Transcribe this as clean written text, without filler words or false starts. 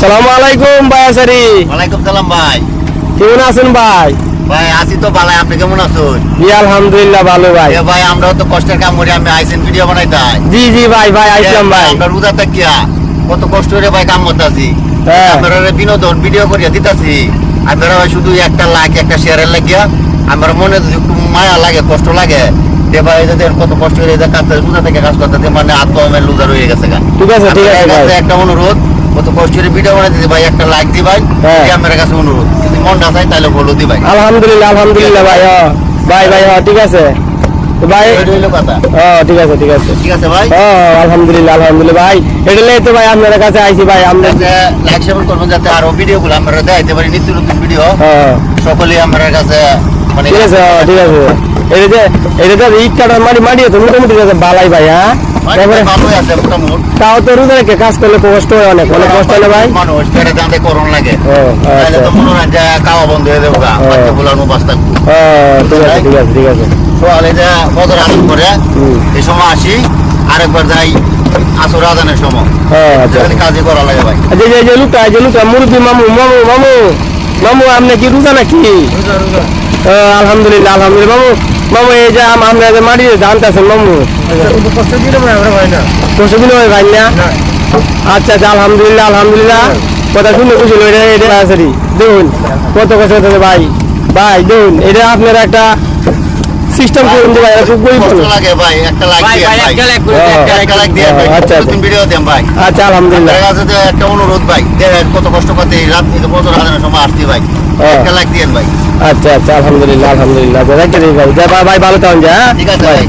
সালামু আলাইকুম ভাই আসারি। ওয়ালাইকুম সালাম ভাই। কেমন আছেন ভাই? ভাই আছি তো ভালো, আপনি কেমন আছেন? জি আলহামদুলিল্লাহ ভালো ভাই। ভাই আমরাও তো কষ্টের কাম করি, আমি আইসেন ভিডিও বানাইতাই। জি জি ভাই ভাই আইসলাম ভাই। আমরা রোজা থাকিয়া কত কষ্ট করে ভাই কাম করতেছি, হ্যাঁ। আমরা বিনোদন ভিডিও করিয়া দিতেছি। আমরা শুধু একটা লাইক একটা শেয়ারের লাগিয়া আমার মনে যদি একটু মায়া লাগে, কষ্ট লাগে, যে ভাই এদের কত কষ্ট করে এদের কাজ রোজা থেকে কাজ করতেছে, মানে আত্মমের লুজার হয়ে গেছে। ঠিক আছে ঠিক আছে ভাই। একটা অনুরোধ, কত কষ্ট করে ভিডিও বানাইতেছি ভাই, একটা লাইক দি ভাই। হ্যাঁ। আমার কাছে অনুরোধ, যদি মনটা চাই তাহলে বলো দি ভাই। আলহামদুলিল্লাহ আলহামদুলিল্লাহ ভাই। ভাই ভাই ঠিক আছে তো ভাই। কথা ঠিক আছে ঠিক আছে ঠিক আছে ভাই। আলহামদুলিল্লাহ আলহামদুলিল্লাহ ভাই। এটা তো ভাই আপনার কাছে আইছি ভাই। আমরা লাইক শেয়ার করবেন যাতে আরো ভিডিও গুলো আমরা দেখাইতে পারি, নিত্য নতুন ভিডিও সকলে আমার কাছে মানে। ঠিক আছে ঠিক আছে। এটা ঈদ কাটার মাটি তো মোটামুটি বালাই ভাই। হ্যাঁ ভালোই আছে মোটামুটি। তাও তো রোজা রেখে কাজ করলে কষ্ট হয়, অনেক অনেক কষ্ট হয় ভাই। মানুষ পেটে জানতে করণ লাগে, আচ্ছা। তাহলে তো মনে হয় যে খাওয়া বন্ধ হয়ে যাবে, বাচ্চা গুলার উপাস থাকবে। ঠিক আছে ঠিক আছে ঠিক আছে। তাহলে যে বদর আদান করে এই সময় আসি, আরেকবার যাই আসর আদানের সময়, কাজে করা লাগে ভাই। যে লুকা মুরব্বী মামু মামু মামু মামু আপনি কি রোজা নাকি? আলহামদুলিল্লাহ আলহামদুলিল্লাহ মামু। মামু এই যে আমরা যে মাটি জানতেছেন মামু, কষ্ট দিলে ভাই না? আচ্ছা আচ্ছা আলহামদুলিল্লাহ আলহামদুলিল্লাহ। কথা শুনে খুশি দেখুন কত কষ্ট হচ্ছে ভাই। ভাই দেখুন এটা আপনার একটা সিস্টেম করুন ভাই, খুব গরিব লাগে ভাই। একটা লাইক দিয়ে আচ্ছা ভিডিও দেন ভাই। আচ্ছা আলহামদুলিল্লাহ। একটা অনুরোধ ভাই, কত কষ্ট করতে রাত বছর হাজারের সময় আসছি ভাই, একটা লাইক দিয়েন ভাই। আচ্ছা আচ্ছা আলহামদুলিল্লাহ আলহামদুলিল্লাহ। ভাই ভাই ভালো থাকুন। যা ঠিক আছে ভাই।